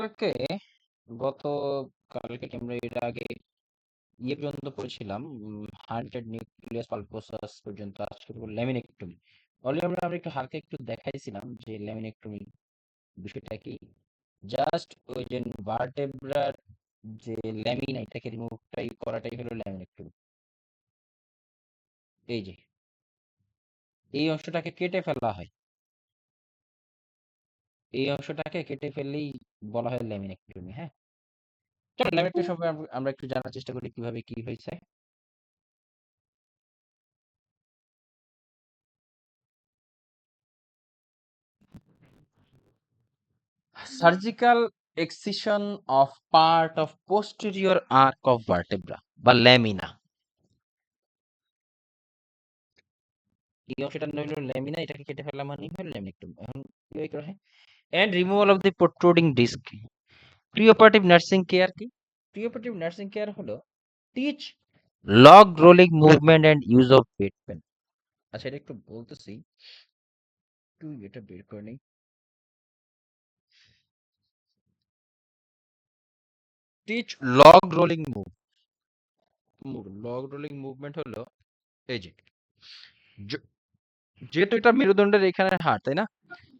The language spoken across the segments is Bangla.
কালকে গত কালকে কি আমরা এর আগে পর্যন্ত পড়েছিলাম, হান্টেড নিউক্লিয়াস পালপোসাস পর্যন্ত। আজকে ল্যামিনেক্টমি। অলরেডি আমরা একটু হালকা একটু দেখাইছিলাম যে ল্যামিনেক্টমি বিষয়টা কি। জাস্ট ওই যে ভার্টেব্রার যে ল্যামিনা এটাকে রিমুভটাই করাটাই হলো ল্যামিনেক্টমি। এই যে এই অংশটাকে কেটে ফেলা হয়, এই অংশটাকে কেটে ফেললেই বলা হয় ল্যামিনেক্টমি। হ্যাঁ, চলো ল্যামিনেক্টমি সম্পর্কে আমরা একটু জানার চেষ্টা করি কিভাবে কি হয়েছে। Surgical excision of part of posterior arch of vertebra বা ল্যামিনা। এই অংশটা হলো ল্যামিনা, এটাকে কেটে ফেলা মানে হলো ল্যামিনেক্টমি। এখন কি করা হয়? And removal of the protruding disc. Preoperative nursing care কি? প্রিঅপারেটিভ নার্সিং কেয়ার হলো teach log rolling movement and use of bed pan. আচ্ছা, এটা একটু বলতেছি, একটু এটা বের করে নেই। Teach log rolling log rolling movement হলো এই যে যেহেতু এটা মেরুদণ্ডের এখানে হাড়, তাই না?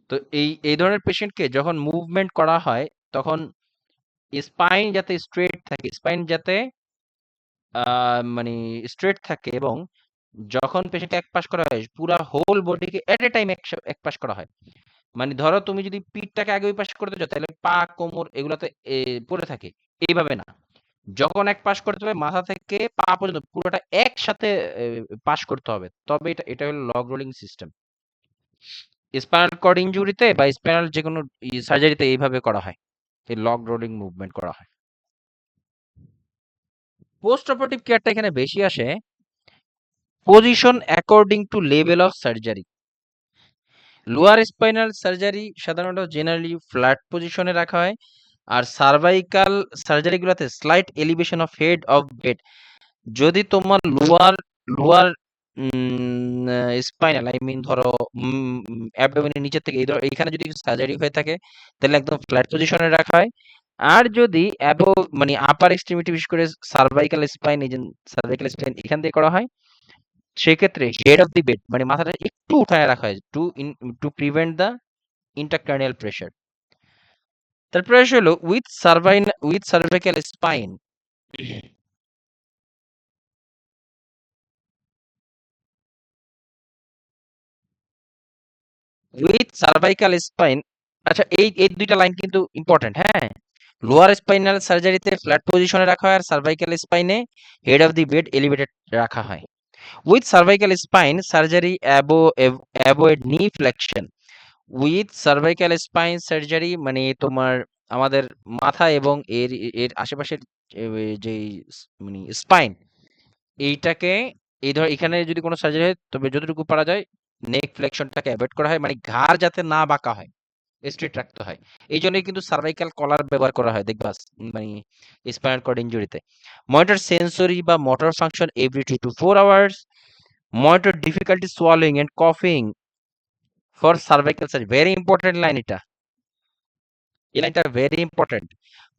তো এই ধরনের পেশেন্টকে যখন মুভমেন্ট করা হয় তখন স্পাইন যাতে স্ট্রেট থাকে, স্পাইন যাতে মানে স্ট্রেট থাকে, এবং যখন পেশেন্টকে এক পাশ করা হয় পুরো হোল বডিকে এট এ টাইম এক পাশ করা হয়। মানে ধরো তুমি যদি পিঠটাকে আগে ওই পাশ করতে চাও তাহলে পা কোমর এগুলাতে পড়ে থাকে, এইভাবে না। যখন এক পাশ করতে হবে মাথা থেকে পা পর্যন্ত পুরোটা একসাথে পাশ করতে হবে, তবে এটা এটা হলো log rolling system. Spinal cord ইনজুরিতে বা স্পাইনাল যে কোনো সার্জারিতে এইভাবে করা হয়, এই লগ রোলিং মুভমেন্ট করা হয়। পোস্ট অপারেটিভ কেয়ারটা এখানে বেশি আসে position according to level of surgery. Lower spinal surgery সাধারণত জেনারেলি ফ্ল্যাট পজিশনে রাখা হয়, আর সার্ভাইকাল সার্জারিগুলোতে slight elevation of head of bed. যদি তোমার lower lower spinal I mean ধরো অ্যাবডোমেনের নিচের থেকে এইখানে যদি সার্জারি হয়ে থাকে তাহলে একদম ফ্ল্যাট পজিশনে রাখা হয়। আর যদি অ্যাবো মানে আপার এক্সট্রিমিটি বিশেষ করে সার্ভাইকাল স্পাইন, এই যে সার্ভাইকাল স্পাইন এখান দিয়ে করা হয়, সেক্ষেত্রে হেড অফ দি বেড মানে মাথাটা একটু উঠায় রাখা হয় to prevent the intracranial pressure. তারপরে হলো with cervical spine. With cervical spine. আচ্ছা, এই দুইটা লাইন কিন্তু ইম্পর্টেন্ট। হ্যাঁ, লোয়ার স্পাইনাল সার্জারিতে ফ্ল্যাট পজিশনে রাখা হয়, আর সার্ভাইকাল স্পাইনে head of the bed elevated রাখা হয়। With cervical spine surgery avoid knee flexion. With cervical spine surgery মানে তোমার আমাদের মাথা এবং এর এর আশেপাশের যে মানে স্পাইন, এইটাকে এই ধর এখানে যদি কোনো সার্জারি হয় তবে যতটুকু পারা যায় নেক ফ্লেকশনটাকে অ্যাভয়েড করা হয়, মানে ঘাড় যাতে না বাঁকা হয়, স্ট্রেট রাখতে হয়। এই জন্যই কিন্তু সার্ভাইকাল কলার ব্যবহার করা হয় দেখবা, মানে স্পাইনাল কর্ড ইনজুরিতে। মনিটর সেন্সরি বা motor function every 2 to 4 hours। Monitor difficulty swallowing and কফিং for cervical surgery. Very important line এটা, এই লাইনটা very important.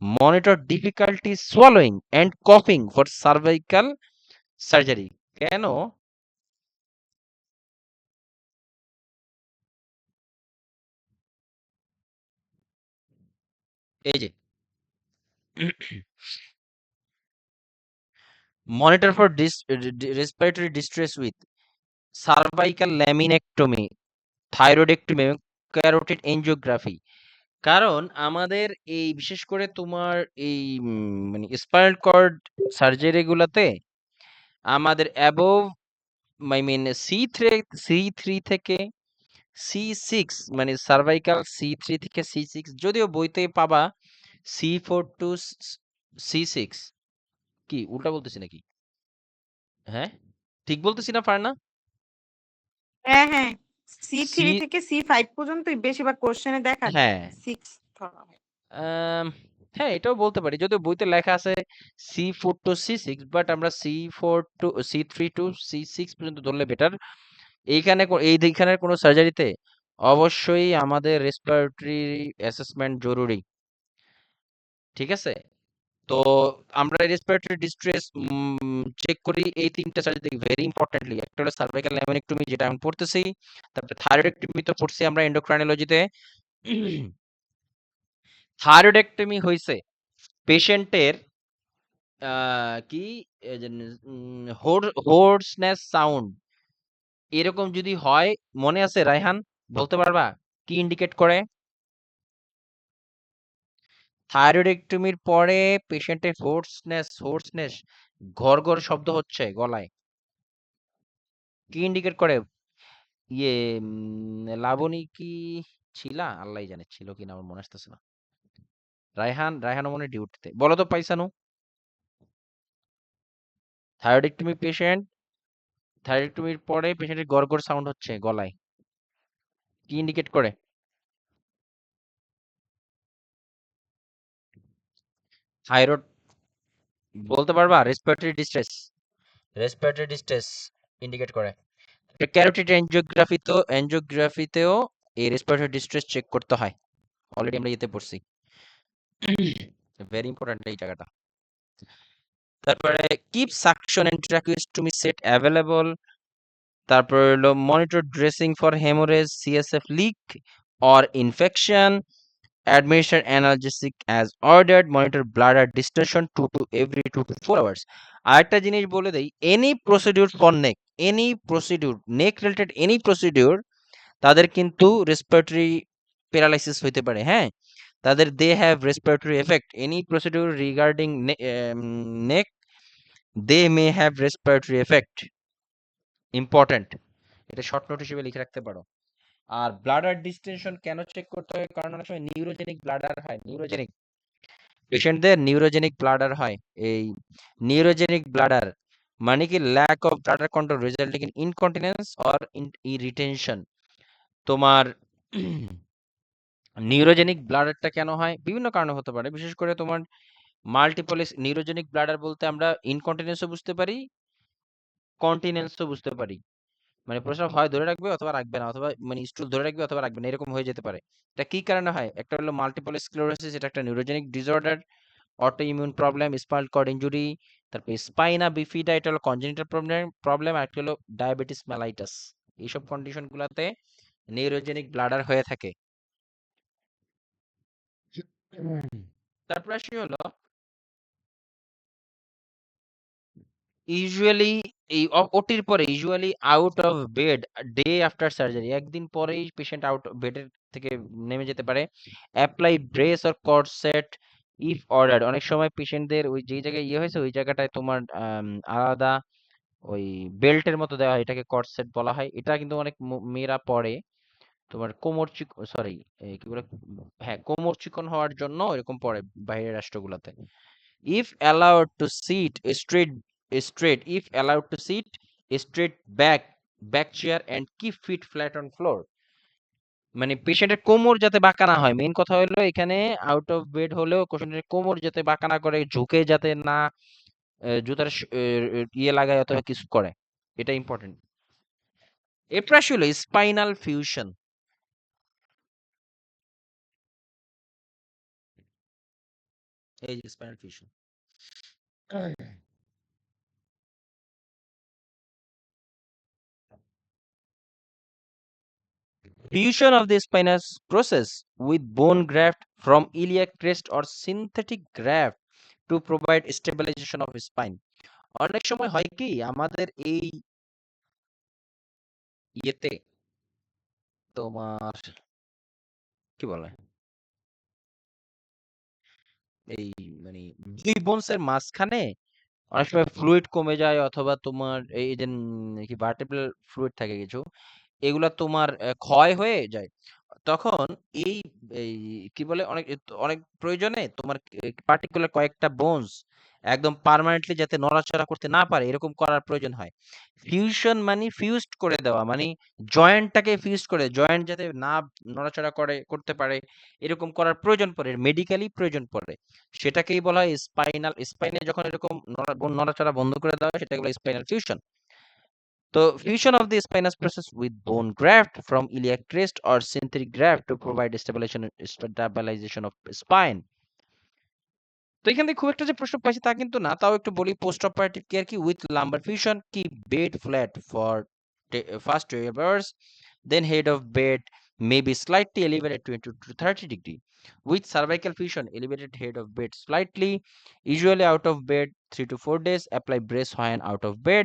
Monitor difficulty swallowing and কফিং ফর সার্ভাইকাল সার্জারি। কেন? এই যে monitor for respiratory distress with cervical laminectomy, thyroidectomy এবং ক্যারোটিড এনজিওগ্রাফি। কারণ আমাদের এই বিশেষ করে তোমার এই মানে স্পাইনাল কর্ড সার্জারি গুলাতে আমাদের above I mean C three থেকে C6, মানে সার্ভাইকাল C3 থেকে C6, যদিও বইতে পাবা C4 to C6। কি উল্টা বলতেছি নাকি? হ্যাঁ, ঠিক বলতেছি না ফারনা? হ্যাঁ, হ্যাঁ। C3 সি থেকে C5 পর্যন্তই বেশিরভাগ কোয়েশ্চেনে দেখা যায়। হ্যাঁ 6 ধরা হয়। আম, হ্যাঁ, এটাও বলতে পারি, যদিও বইতে লেখা আছে C4 to C6, বাট আমরা C3 to C6 পর্যন্ত ধরলে বেটার। এইখানের কোনো সার্জারিতে অবশ্যই আমাদের রেসপিরেটরি অ্যাসেসমেন্ট জরুরি। ঠিক আছে? তো আমরা রেসপিরেটরি ডিস্ট্রেস চেক করি এই ৩ টা সার্জারি ভেরি ইম্পোর্টেন্টলি। একটা হলো সার্ভাইকাল ল্যামিনেক্টমি যেটা আমি পড়তেছি। তারপরে থাইরয়েডেক্টমি তো পড়ছি আমরা এন্ডোক্রাইনোলজিতে। থাইরয়েডেক্টমি হইছে পেশেন্টের কি এই যে হোর্সনেস সাউন্ড এরকম যদি হয়, মনে আছে রায়হান? বলতে পারবা? কি ইন্ডিকেট করে? থাইরয়েডেক্টমির পরে পেশেন্টের হোর্সনেস ঘড় শব্দ হচ্ছে গলায়। কি ইন্ডিকেট করে? ইয়ে লাবণী কি ছিলা? আল্লাহই জানে ছিল কিনা আমার মনে আসতেছে না। রায়হানও মনে হয় ডিউটিতে। বলো তো পাইসানু। থাইরয়েডেক্টমি পেশেন্ট, থাইরয়েডেক্টমির পরে পেশেন্টের গড় সাউন্ড হচ্ছে গলায়। কি ইন্ডিকেট করে? থাইরয়েড বলতে পারবা? রেসপিরেটরি ডিস্ট্রেস ইন্ডিকেট করে। ক্যারোটিড এনজিওগ্রাফিতেও এই রেসপিরেটরি ডিস্ট্রেস চেক করতে হয়। অলরেডি আমরা ইয়েতে পড়ছি। ভেরি ইম্পর্টেন্ট এই জায়গাটা। তারপরে keep suction and tracheostomy set available. তারপরে হলো monitor dressing for haemorrhage, CSF leak or infection, administer analgesic as ordered, monitor bladder distension 2 to every 2 to 4 hours. আরেকটা জিনিস বলে দেই, any procedure for neck, any procedure neck related any procedure তাদের কিন্তু রেসপিরেটরি প্যারালাইসিস হইতে পারে, হ্যাঁ? তাদের they have respiratory effect, any procedure regarding neck they may have respiratory effect. Important, এটা শর্ট নোট হিসেবে লিখে রাখতে পারো। আর ব্লাডার ডিস্টেনশন কেন চেক করতে হয়? কারণ অনেক সময় নিউরোজেনিক ব্লাডার হয়, নিউরোজেনিক পেশেন্টদের নিউরোজেনিক ব্লাডার হয়। এই নিউরোজেনিক ব্লাডার মানে কি lack of bladder control resulting in incontinence or retention. তোমার নিউরোজেনিক ব্লাডারটা কেন হয়? বিভিন্ন কারণে হতে পারে, বিশেষ করে তোমার মাল্টিপল নিউরোজেনিক ব্লাডার বলতে আমরা ইনকন্টিনেন্সও বুঝতে পারি, কন্টিনেন্সও বুঝতে পারি। মানে প্রস্রাব হয় ধরে রাখবে অথবা রাখবে না, অথবা মানে স্টুল ধরে রাখবে অথবা রাখবে না, এরকম হয়ে যেতে পারে। এটা কি কারণে হয়? একটা হলো মাল্টিপল স্ক্লেরোসিস, এটা একটা neurogenic disorder. Autoimmune problem, spinal cord injury, তারপর স্পাইনা বিফিডা, এটা হলো কনজেনিটাল প্রবলেম, আর একটা হলো ডায়াবেটিস মেলাইটাস। এইসব কন্ডিশন গুলাতে নিউরোজেনিক ব্লাডার হয়ে থাকে। তারপর আসি হলো ইউজুয়ালি এই ওটির পরে usually out of bed day after surgery, একদিন পরেই পেশেন্ট আউট বেডের থেকে নেমে যেতে পারে। Apply brace or corset if ordered, অনেক সময় পেশেন্টদের ওই যে জায়গায় ইয়ে হয়েছে ওই জায়গাটায় তোমার আলাদা ওই বেল্টের মতো দেওয়া হয়, এটাকে কর্সেট বলা হয়। এটা কিন্তু অনেক মেয়েরা পরে তোমার কোমর সরি কি বলে, হ্যাঁ কোমর চিকন হওয়ার জন্য এরকম পড়ে বাইরের রাষ্ট্রগুলোতে। if allowed to sit if allowed to sit straight back chair and keep feet flat on floor, মানে পেশেন্টের কোমর যাতে বাঁকা না হয়, মেইন কথা হলো এখানে আউট অফ বেড হলেও পেশেন্টের কোমর যাতে বাঁকা না করে, ঝুঁকে যাতে না জুতার ইয়ে লাগায় অথবা কিছু করে, এটা ইম্পর্টেন্ট। এরপর আসলে স্পাইনাল ফিউশন। এই যে spinal fusion, fusion of the spinous process with bone graft from iliac crest or synthetic graft to provide stabilization of spine. অনেক সময় হয় কি আমাদের এই ইয়েতে তোমার কি বলে এই মানে দুই বোনসের মাঝখানে অনেক সময় ফ্লুইড কমে যায়, অথবা তোমার এই যে কি ভার্টেব্রাল ফ্লুইড থাকে কিছু, এগুলা তোমার ক্ষয় হয়ে যায়। তখন এই এই কি বলে অনেক অনেক প্রয়োজনে তোমার পার্টিকুলার কয়েকটা বোনস একদম পার্মানেন্টলি যাতে নড়াচড়া করতে না পারে এরকম করার প্রয়োজন হয়। ফিউশন মানে ফিউজড করে দেওয়া, মানে জয়েন্টটাকে ফিউজ করে, জয়েন্ট যাতে না নড়াচড়া করতে পারে এরকম করার প্রয়োজন পড়ে, মেডিকেলি প্রয়োজন পড়ে। সেটাকেই বলা হয় স্পাইনে যখন এরকম নড়াচড়া বন্ধ করে দেওয়া হয় সেটাকে বলা হয় spinal fusion. The fusion of the spinous process with bone graft from iliac crest or synthetic graft to provide stabilization of spine. তো এখান থেকে খুব একটা যে প্রশ্ন পাইছি তা কিন্তু না, তাও একটু বলি। পোস্ট অপারেটিভ কেয়ার কি? উইথ লাম্বার ফিউশন কি bed flat for first 12 hours, then head of bed may be slightly elevated 20 to 30 degree. With cervical fusion, elevated head of bed slightly, usually out of bed 3 to 4 days. Apply brace when out of bed.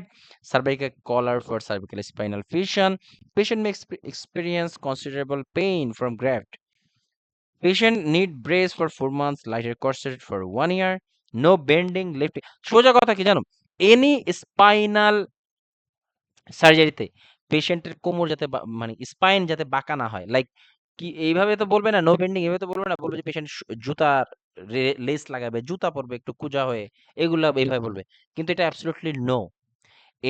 Cervical collar for cervical spinal fusion. Patient may experience considerable pain from graft. Patient need brace for 4 months, lighter corset for 1 year. No bending, lifting. সোজা কথা কি জানো? এনি স্পাইনাল সার্জারিতে পেশেন্টের কোমর যাতে মানে স্পাইন যাতে বাঁকা না হয়, লাইক কি এইভাবে তো বলবে না, নো বেন্ডিং এভাবে তো বলবে না, বলবে যে পেশেন্ট জুতার লেস লাগাবে, জুতা পরবে একটু কুজা হয়ে, এগুলা এইভাবে বলবে। কিন্তু এটা অ্যাবসলিউটলি নো।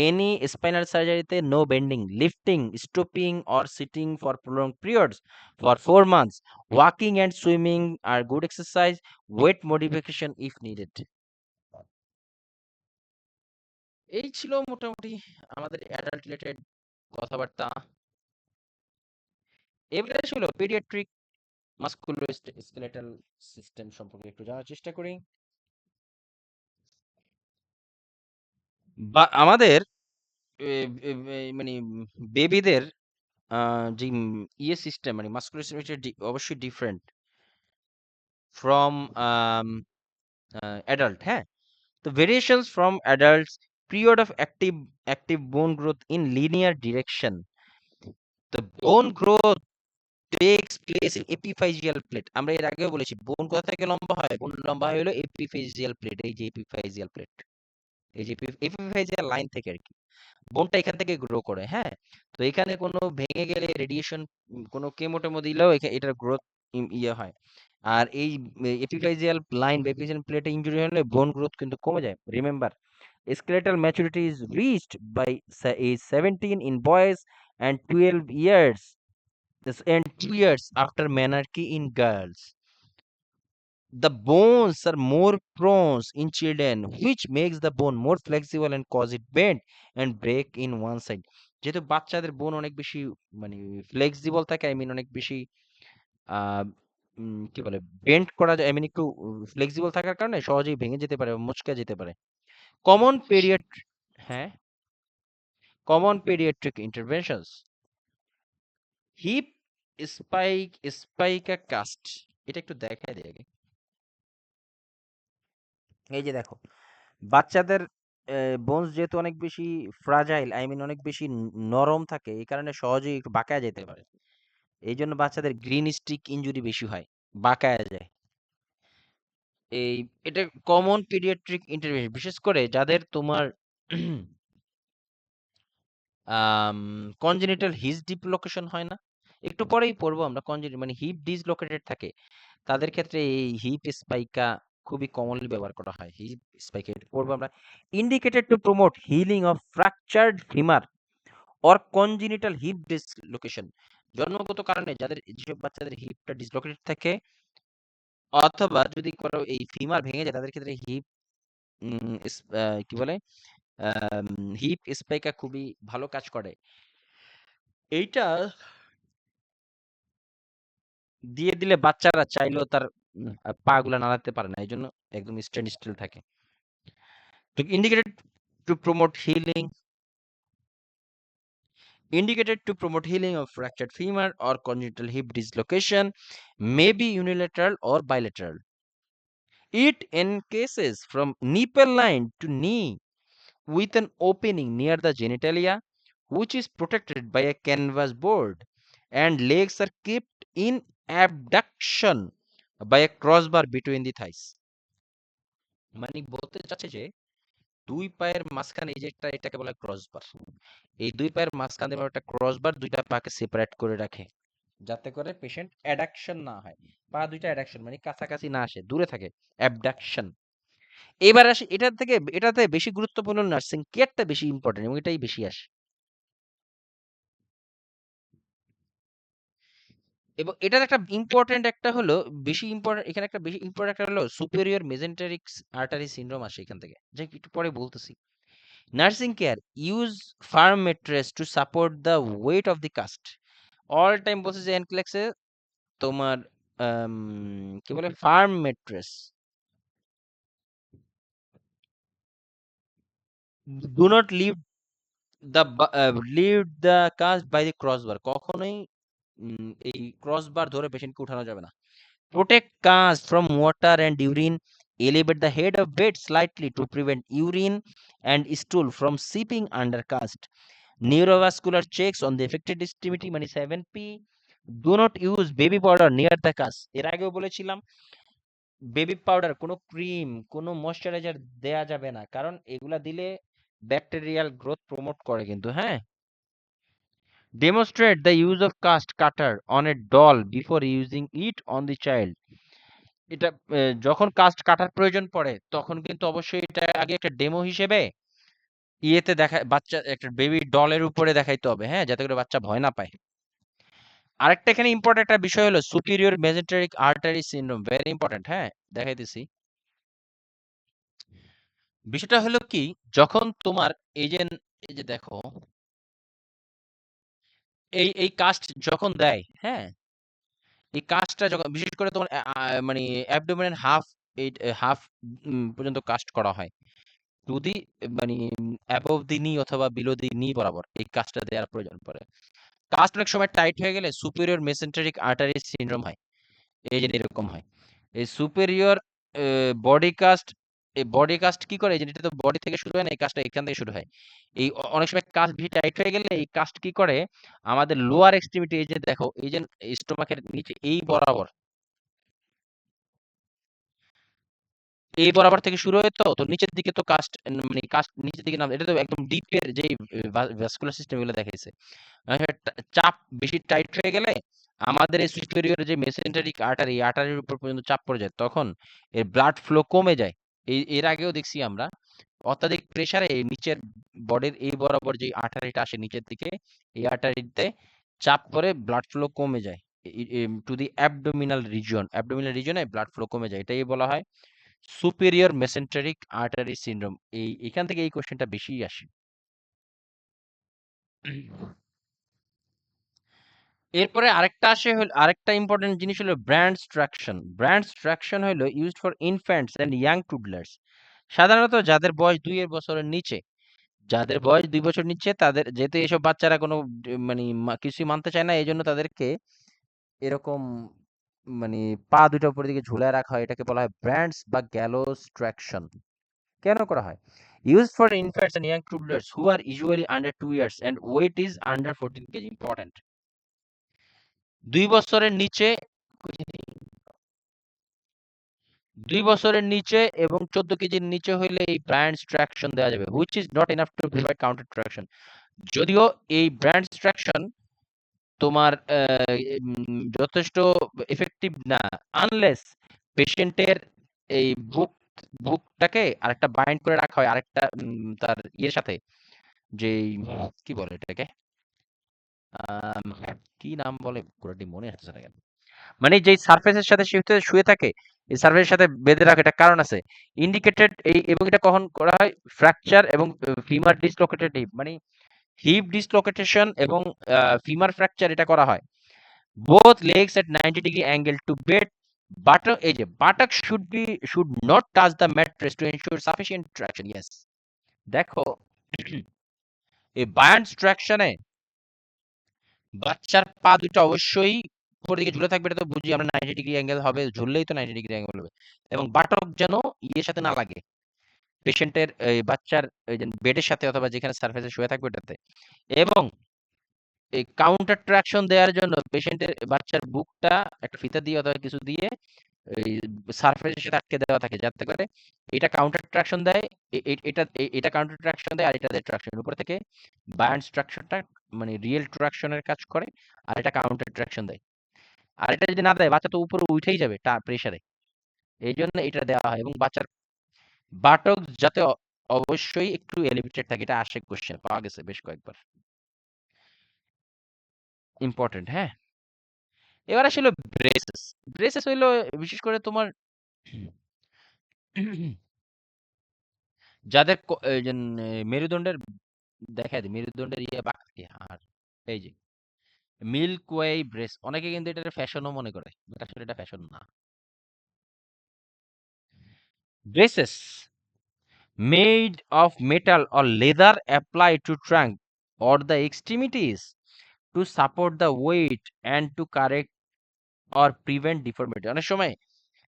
এনি স্পাইনাল সার্জারিতে no bending, lifting, stooping or sitting for prolong periods for 4 months. Walking and swimming আর good exercise, weight modification if needed. এই ছিল মোটামুটি আমাদের অ্যাডাল্ট রিলেটেড কথাবার্তা। এবারে ছিল পেডিয়াট্রিক মাস্কুলোস্কেলেটাল সিস্টেম সম্পর্কে একটু জানার চেষ্টা করি। বা আমাদের মানে বেবিদের যে ইয়ে সিস্টেম মানে মাস্কুলোস্কেলেটাল অবশ্যই ডিফারেন্ট ফ্রম অ্যাডাল্ট, হ্যাঁ। তো variations from adults, period of active bone growth in linear direction. The bone growth takes place in epiphyseal plate. আমরা এর আগেও বলেছি বোন কোথা থেকে লম্বা হয়? বোন লম্বা হয় হলো এপিফাইজিয়াল প্লেট। এই যে এপিফাইজিয়াল প্লেট, এই যে এপিফাইজিয়াল লাইন থেকে আর কি বোনটা এখান থেকে গ্রো করে, হ্যাঁ। তো এখানে কোনো ভেঙে গেলে রেডিয়েশন, কোনো কেমোটেমো দিলেও এটার গ্রোথ ইয়ে হয়। আর এই এপিফাইজিয়াল লাইন বা এপিফাইজিয়াল প্লেটে ইনজুরি হলে বোন গ্রোথ কিন্তু কমে যায়। Remember, skeletal maturity is reached by age 17 in boys and 12 years and 2 years after menarche in girls. The bones are more prone in children, which makes the bone more flexible and cause it bend and break in one side. যেহেতু বাচ্চাদের বোন অনেক বেশি মানে ফ্লেক্সিবল থাকে, আই মিন অনেক বেশি আহ কি বলে বেন্ড করা যায়, আই মিন একটু ফ্লেক্সিবল থাকার কারণে সহজেই ভেঙে যেতে পারে, মুচকা যেতে পারে। কমন পেরিয়ড, হ্যাঁ, common pediatric interventions, hip spica cast. এটা একটু দেখাই দিই আগে। এই যে দেখো, বাচ্চাদের বোনস যেহেতু অনেক বেশি ফ্রাজাইল, আই মিন অনেক বেশি নরম থাকে, এই কারণে সহজেই একটু বাঁকায় যেতে পারে। এই জন্য বাচ্চাদের গ্রিন স্টিক ইনজুরি বেশি হয়, বাঁকায় যায়। এই এটা কমন পিডিয়াট্রিক ইন্টারভেনশন, বিশেষ করে যাদের তোমার কনজেনিটাল হিপ ডিসলোকেশন হয় না, একটু পরেই পড়বো আমরা, মানে হিপ ডিসলোকেটেড থাকে, তাদের ক্ষেত্রে এই হিপ স্পাইকা খুবই কমনলি ব্যবহার করা হয়। হিপ স্পাইকা পড়বো আমরা। Indicated to promote healing of fractured femur or congenital hip dislocation. জন্মগত কারণে যাদের, যেসব বাচ্চাদের হিপটা ডিসলোকেটেড থাকে অথবা যদি কোনো এই ফিমার ভেঙে যায়, তাদের ক্ষেত্রে হিপ কি বলে হিপ স্পাইকা খুবই ভালো কাজ করে। এইটা দিয়ে দিলে বাচ্চারা চাইলেও তার পা গুলা নাড়াতে পারে না, এই জন্য একদম স্ট্যান্ড স্টিল থাকে। তো indicated to promote healing of fractured femur or congenital hip dislocation, may be unilateral or bilateral. It encases from nipple line to knee with an opening near the genitalia, which is protected by a canvas board, and legs are kept in abduction by a crossbar between the thighs. মানে বলতে চাচ্ছে যে দুই পায়ের মাঝখানে এই যে এটাকে বলা হয় ক্রসবার, এই দুই পায়ের মাঝখানে একটা ক্রসবার দুইটা পাকে সেপারেট করে রাখে, যাতে করে পেশেন্ট অ্যাডাকশন না হয়, পা দুইটা অ্যাডাকশন মানে কাছাকাছি না আসে, দূরে থাকে, অ্যাবডাকশন। এবার আসি এটাতে বেশি গুরুত্বপূর্ণ নার্সিং কেয়ারটা বেশি ইম্পর্টেন্ট এবং এটাই বেশি আসে। এবং এটার একটা ইম্পর্টেন্ট একটা হলো, বেশি ইম্পর্টেন্ট এখানে একটা বেশি ইম্পর্টেন্ট একটা হলো সুপেরিয়র মেজেন্টেরিক আর্টারি সিনড্রোম আসে এখান থেকে, যা একটু পরে বলতেছি। Nursing care use firm mattress to support the weight of the cast. All time বলছে যে এনক্লেক্সে তোমার কি বলে firm mattress, do not leave the cast by the crossbar, কখনোই এই ক্রসবার ধরে পেশেন্টকে উঠানো যাবে না। Protect cast from water and urine. Elevate the head of bed slightly to prevent urine and stool from seeping under cast. Neurovascular checks on the affected extremity মানে 7P. Do not use baby powder near the cast. এর আগেও বলেছিলাম বেবি পাউডার, কোনো ক্রিম, কোনো ময়শ্চারাইজার দেয়া যাবে না, কারণ এগুলা দিলে ব্যাকটেরিয়াল গ্রোথ প্রমোট করে কিন্তু, হ্যাঁ। Demonstrate the use of cast cutter on a doll before using it on the child. এটা যখন কাস্ট কাটার প্রয়োজন পড়ে তখন কিন্তু অবশ্যই এটা আগে একটা ডেমো হিসেবে ইয়েতে দেখা, বাচ্চা একটা বেবি ডলের উপরে দেখাইতে হবে, হ্যাঁ, যাতে করে বাচ্চা ভয় না পায়। আরেকটা এখানে ইম্পর্টেন্ট একটা বিষয় হলো superior mesenteric artery syndrome, very important, হ্যাঁ, দেখাইতেছি। বিষয়টা হলো কি, যখন তোমার এই যে দেখো এই কাস্ট যখন দেয়, হ্যাঁ, এই কাস্টটা যখন বিশেষ করে তোমার মানে অ্যাবডোমেনের হাফ পর্যন্ত কাস্ট করা হয়, টু দি মানে অ্যাবভ দি নি অথবা বিলো দি নি বরাবর এই কাজটা দেওয়ার প্রয়োজন পড়ে। কাস্ট অনেক সময় টাইট হয়ে গেলে সুপিরিয়র মেসেন্টারিক আর্টারি সিনড্রোম হয়, এই যে এরকম হয়। এই সুপিরিয়র বডি কাস্ট, এই বডি কাস্ট কি করে, এই যে এটা তো বডি থেকে শুরু হয় না, এই কাজটা এখান থেকে শুরু হয়। এই অনেক সময় কাস্ট বেশি টাইট হয়ে গেলে এই কাস্ট কি করে আমাদের লোয়ার এক্সট্রিমিটি, এই যে দেখো এই যে স্টোমাকের নিচে এই বরাবর, এই বরাবর থেকে শুরু হয়, তো নিচের দিকে তো কাস্ট মানে কাস্ট নিচের দিকে নাম, এটা তো একদম ডিপের যে ভাস্কুলার সিস্টেম এগুলো দেখাইছে। চাপ বেশি টাইট হয়ে গেলে আমাদের এই সুপিরিয়র যে মেসেন্টারিক আর্টারি, আর্টারির উপর পর্যন্ত চাপ পড়ে যায়, তখন এর ব্লাড ফ্লো কমে যায়। এর আগেও দেখছি আমরা অত্যাধিক প্রেসারে নিচের বডির এই বরাবর যে আর্টারিটা আসে নিচের দিকে, এই আর্টারিতে চাপ পড়ে ব্লাড ফ্লো কমে যায় টু দি অ্যাবডোমিনাল রিজিয়নে ব্লাড ফ্লো কমে যায়, এটাই বলা হয় সুপিরিয়র মেসেন্টারিক আর্টারি সিনড্রোম। এখান থেকে এই কোশ্চেনটা বেশি আসে। এরপরে আরেকটা ইম্পর্টেন্ট জিনিস হলো ব্র্যান্ডস ট্রাকশন হলো used for infants and young toddlers, সাধারণত যাদের বয়স 2 বছরের নিচে, যাদের বয়স 2 বছর নিচে, তাদের যেহেতু এসব বাচ্চারা কোনো মানে কিছুই মানতে চায় না, এই জন্য তাদেরকে এরকম মানে পা দুটো উপরের দিকে ঝুলায় রাখা হয়, এটাকে বলা হয় ব্র্যান্ডস বা গ্যালোস ট্রাকশন। কেন করা হয়? Used for infants and young toddlers who are usually under 2 years and weight is under 14 kg. Important. 2 বছরের নিচে, 2 বছরের নিচে এবং 14 কেজির নিচে হইলে এই ব্র্যান্ডস ট্রাকশন দেওয়া যাবে, which is not enough to provide counter traction. যদিও এই ব্র্যান্ডস ট্রাকশন তোমার যথেষ্ট এফেক্টিভ না, আনলেস পেশেন্টের এই বুকটাকে আরেকটা বাইন্ড করে রাখা হয় আরেকটা তার ইয়ের সাথে, যেই কি বলে এটাকে, আম, কি নাম বলে পুরোটি মনে আসছে না কেন, মানে যেই সারফেসের সাথে শুয়ে থাকে, এই সারফেসের সাথে বেঁধে রাখা, এটা কারণ আছে ইন্ডিকেটেড। এবং এটা কখন করা হয়, ফ্র্যাকচার এবং ফিমার ডিসলোকেটেড হিপ, মানে হিপ ডিসলোকেটেশন এবং ফিমার ফ্র্যাকচার, এটা করা হয় both legs at 90 degree angle to bed. Buttock should not touch the mattress to ensure sufficient traction. Yes, দেখো এই বায়ান্স ট্রাকশনে বাচ্চার পা দুটো অবশ্যই উপরের দিকে ঝুলে থাকবে, এটা তো বুঝি আমরা 90 ডিগ্রি অ্যাঙ্গেল হবে, ঝুললেই তো 90 ডিগ্রি অ্যাঙ্গেল হবে, এবং বাটক যেন ইয়ের সাথে না লাগে, পেশেন্টের বাচ্চার বেডের সাথে অথবা যেখানে সারফেসে শুয়ে থাকবে এটাতে। এবং এই কাউন্টার ট্রাকশন দেওয়ার জন্য পেশেন্টের বাচ্চার বুকটা একটা ফিতা দিয়ে অথবা কিছু দিয়ে এই সারফেসের সাথে আটকে দেওয়া থাকে, যাতে করে এটা কাউন্টার ট্রাকশন দেয়, এটা কাউন্টার ট্রাকশন দেয়, আর এটা দেয় ট্রাকশন, উপর থেকে বায়ান্স ট্রাকশনটা মানে রিয়েল ট্রাকশনের কাজ করে, আর এটা কাউন্টার ট্রাকশন দেয়। আর এটা যদি না দেয় বাচ্চা তো উপরে উঠেই যাবে প্রেসারে, এই জন্য এটা দেওয়া হয়। এবং বাচ্চার বাটক যাতে অবশ্যই একটু এলিভেটেড থাকে, এটা আসে কোশ্চেন পাওয়া গেছে বেশ কয়েকবার, ইম্পর্টেন্ট, হ্যাঁ। এবার আসলে ব্রেসেস হইলো বিশেষ করে তোমার যাদের মেরুদণ্ডের দেখা যায় মেরুদণ্ডের ইয়ে বাঁকা আর এই যে মিল্ক ওয়ে ব্রেস, অনেকে কিন্তু এটা ফ্যাশনও মনে করে, বাট আসলে এটা ফ্যাশন না। Braces made of metal or leather applied to trunk or the extremities to support the weight and to correct or prevent deformity। অনেক সময়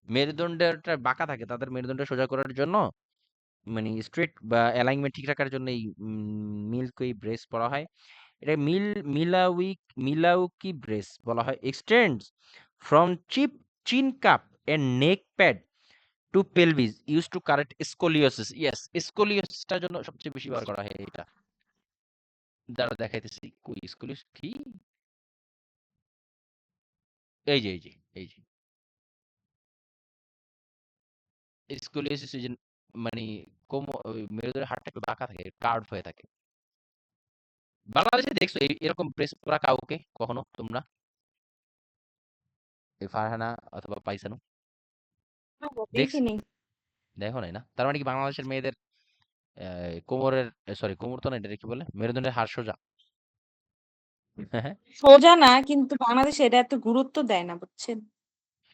মেরুদণ্ডটা বাঁকা থাকে, তাদের মেরুদণ্ড সোজা করার জন্য মানে স্ট্রেট বা অ্যালাইনমেন্ট ঠিক রাখার জন্য এই মিল্কি ব্রেস পরা হয়। এটা মিলাউকি ব্রেস বলা হয়। Extends from chin cup and neck pad to pelvis use to correct scoliosis. Yes, স্কোলিওসিসটার জন্য সবচেয়ে বেশি ব্যবহার করা হয় এটা। দ্বারা দেখাইতেছি কই স্কোলিওস কি, এই যে এই যে এই যে স্কোলিওসিস এই যে মানে মেরুদণ্ডের হাড়টা একটু বাঁকা থাকে, কার্ভ হয়ে থাকে। বাংলাদেশে দেখছো এরকম ব্রেস পরা কাউকে কখনো তোমরা? এই ফারহানা অথবা পাইসানু না, দেখছো? দেখিনি। দেখো নাই না? তার মানে কি বাংলাদেশের মেয়েদের কোমরের, সরি কোমর তো না, এটা কি বলে, মেরুদণ্ডের হাড় সোজা। সোজা না, কিন্তু বাংলাদেশে এটা এত গুরুত্ব দেয় না, বুঝছেন?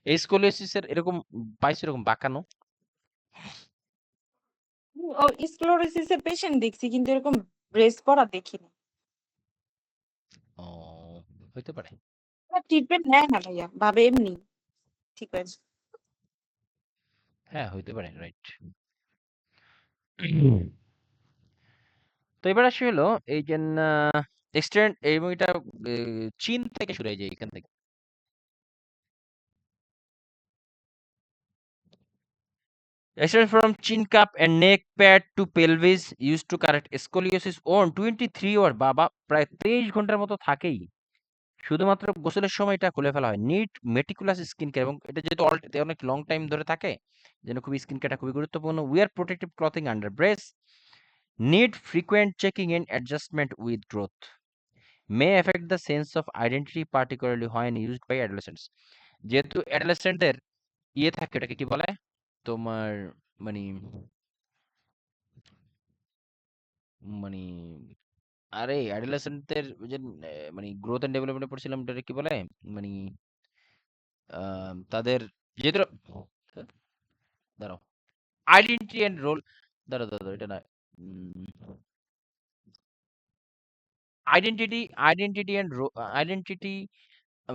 এই স্কোলিওসিসের এরকম পাইছো এরকম বাঁকানো? ও স্ক্লেরোসিস এর পেশেন্ট দেখছি, কিন্তু এরকম ব্রেস পরা দেখিনি। ও, হইতে পারে। ট্রিটমেন্ট নেয় না ভাইয়া, ভাবে এমনি ঠিক আছে। হ্যাঁ, হইতে পারে, রাইট। তো এবার আসি হলো এই যে এক্সটেন্ড, এই মুভিটা চীন থেকে শুরু হয়ে যায় এখান থেকে। Extend from chin cup and neck pad to pelvis used to correct scoliosis on 23 or বাবা প্রায় 23 ঘন্টার মতো থাকেই। শুধুমাত্র গোসলের সময় এটা খুলে ফেলা হয়। নিট মেটিকুলাস স্কিন কেয়ার, এবং এটা যেহেতু অনেক লং টাইম ধরে থাকে, যেন খুবই স্কিন কেয়ারটা খুবই গুরুত্বপূর্ণ। Wear protective clothing under brace, need frequent checking and adjustment with growth, may affect the sense of identity particularly when used by adolescents. যেহেতু অ্যাডোলেসেন্টের ইয়ে থাকে, ওটাকে কি বলে তোমার, মানে মানে আরে অ্যাডোলেসেন্টদের যে মানে গ্রোথ এন্ড ডেভেলপমেন্টে পড়ছিলাম, এটা কি বলে, মানে তাদের যেহেতু, দাঁড়াও, আইডেন্টিটি এন্ড রোল, দাঁড়াও দাঁড়াও, এটা না, আইডেন্টিটি আইডেন্টিটি এন্ড আইডেন্টিটি,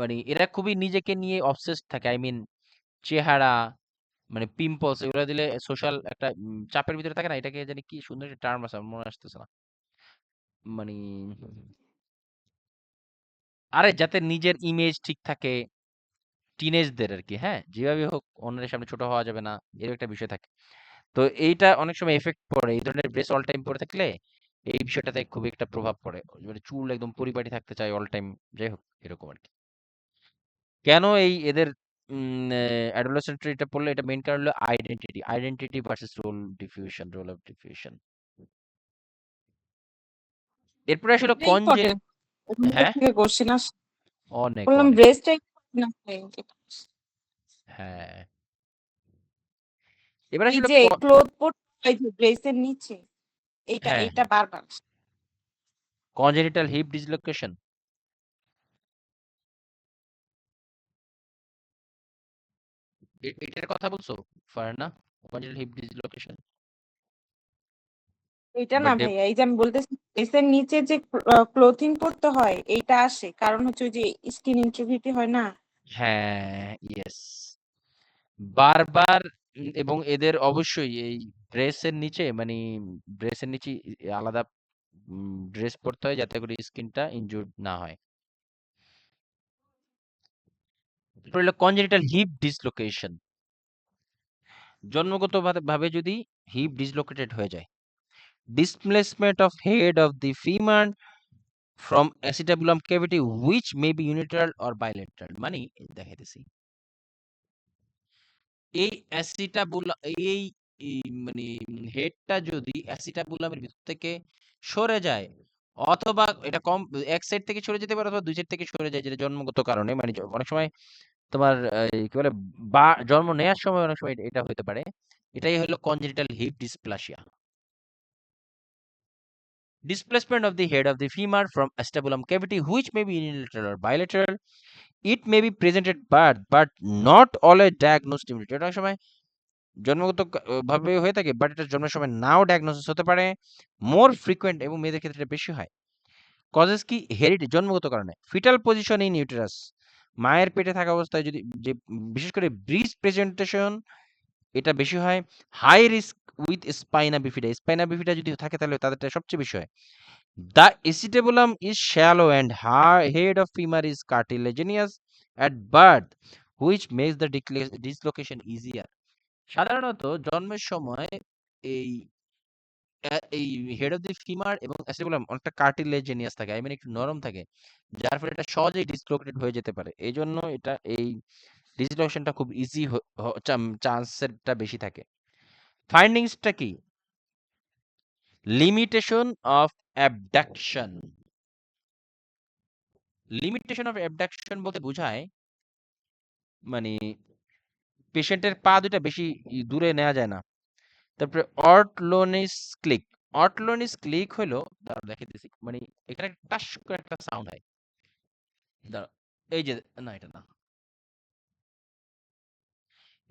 মানে এরা খুবই নিজেকে নিয়ে অবসেসড থাকে। আই মিন চেহারা, মানে পিম্পলস, এগুলো দিলে সোশ্যাল একটা চাপের ভিতরে থাকে না, এটাকে জানি কি সুন্দর একটা টার্ম আছে, আমার মনে আসতেছে না, মানে আরে যাতে নিজের ইমেজ ঠিক থাকে, টিনেজদের আর কি, হ্যাঁ, যেভাবে হোক অন্যের সামনে ছোট হওয়া যাবে না, এরকম একটা বিষয় থাকে। তো এইটা অনেক সময় এফেক্ট পড়ে, এই ধরনের ড্রেস অল টাইম পরে থাকলে এই বিষয়টাতে খুবই একটা প্রভাব পড়ে, মানে চুল একদম পরিপাটি থাকতে চায় অল টাইম, যাই হোক এরকম আর কি। কেন এই এদের অ্যাডোলেসেন্ট এটা পড়লে, এটা মেইন কারণ হলো identity versus role of diffusion. এরপরে আসলে এটা কনজে, ইম্পর্টেন্ট। হ্যাঁ, থেকে কোশ্চেন আসে, অনেক বললাম অনেক, ব্রেসটা ইম্পর্টেন্ট। হ্যাঁ। এবার এই আসলে যে ক্লোথ পরতে হয় যে ড্রেসের নিচে, এটা হ্যাঁ, এটা বারবার কনজেনিটাল হিপ ডিসলোকেশন, এটার কথা বলছো ফারহানা? কনজেনিটাল হিপ ডিসলোকেশন এটা বা না ভাইয়া, এই যে আমি বলতেছি ড্রেসের নিচে যে ক্লোথিং পরতে হয়, এইটা আসে কারণ হচ্ছে ওই যে স্কিন ইন্টিগ্রিটি হয় না। হ্যাঁ, ইয়েস, বারবার এবং এদের অবশ্যই এই ড্রেসের নিচে, মানে ড্রেসের নিচে আলাদা ড্রেস পরতে হয় যাতে করে স্কিনটা ইনজুর্ড না হয়। এরপর হলো কনজেনিটাল হিপ ডিসলোকেশন, জন্মগত ভাবে যদি হিপ ডিসলোকেটেড হয়ে যায়, displacement of head of the femur from acetabulum cavity which may be unilateral or bilateral. মানে দেখাইতেছি, এই অ্যাসিটাবুলা এই মানে হেডটা যদি অ্যাসিটাবুলামের ভিতর থেকে সরে যায়, অথবা এটা কম এক সাইড থেকে সরে যেতে পারে, অথবা দুই সাইড থেকে সরে যায়, যেটা জন্মগত কারণে, মানে অনেক সময় তোমার কি বলে, বা জন্ম নেওয়ার সময় অনেক সময় এটা হতে পারে। এটাই হলো congenital hip dysplasia. Displacement of the head of the femur from acetabulum cavity which may be unilateral or bilateral. It may be present at birth but not always diagnosed immediately. অনেক সময় জন্মগত ভাবে হয়ে থাকে, বাট এটা জন্মের সময় নাও ডায়াগনোসিস হতে পারে, মোর ফ্রিকোয়েন্ট এবং মেয়েদের ক্ষেত্রে এটা বেশি হয়। কজেস কি? হেরিডিটি, জন্মগত কারণে। ফিটাল পজিশন ইন ইউটেরাস, মায়ের পেটে থাকা অবস্থায় যদি যে বিশেষ করে ব্রিজ প্রেজেন্টেশন এটা বেশি হয়। High risk with spina bifida, spina bifida যদি থাকে তাহলে তাদেরটা সবচেয়ে বেশি হয়। The acetabulum is shallow and head of femur is cartilaginous at birth, which makes the dislocation easier. সাধারণত জন্মের সময় এই এই হেড অফ দি ফিমার এবং অ্যাসিটাবুলাম অনেকটা কার্টিলেজিনিয়াস থাকে, আই মিন একটু নরম থাকে, যার ফলে এটা সহজেই ডিসলোকেটেড হয়ে যেতে পারে। এই জন্য এটা এই ডিসলোকেশনটা খুব ইজি, চান্সেরটা বেশি থাকে। ফাইন্ডিংসটা কি? Limitation of abduction. Limitation of abduction বলতে বোঝায় মানে পেশেন্টের পা দুটা বেশি দূরে নেওয়া যায় না। তারপরে অর্টলোনিস ক্লিক, অর্টলোনিস ক্লিক হলো, দাঁড়াও দেখাইতেছি, মানে এখানে টাস করে একটা সাউন্ড হয়, দাঁড়াও, এই যে, না এটা না,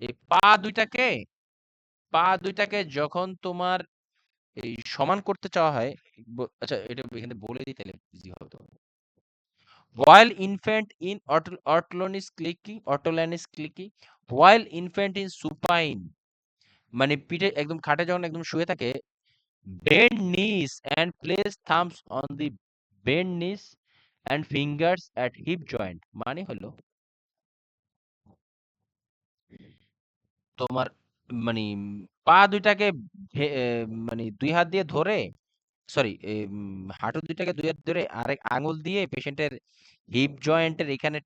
এই পা দুইটাকে যখন তোমার এই সমান করতে চাওয়া হয়, আচ্ছা এটা এখানে বলে দিই তাহলে ইজি হবে তো। While infant in orthodontist clicky, orthodontist clicky, while infant in supine, মানে পিঠে একদম খাটে যখন একদম শুয়ে থাকে, bend knees and place thumbs on the bend knees and fingers at hip joint, মানে হলো তোমার মানে পা দুইটাকে মানে দুই হাত দিয়ে ধরে, সরি, হাঁটু দুইটাকে দুই হাত ধরে আরেক আঙুল দিয়ে পেশেন্টের হিপ জয়েন্টের এখানে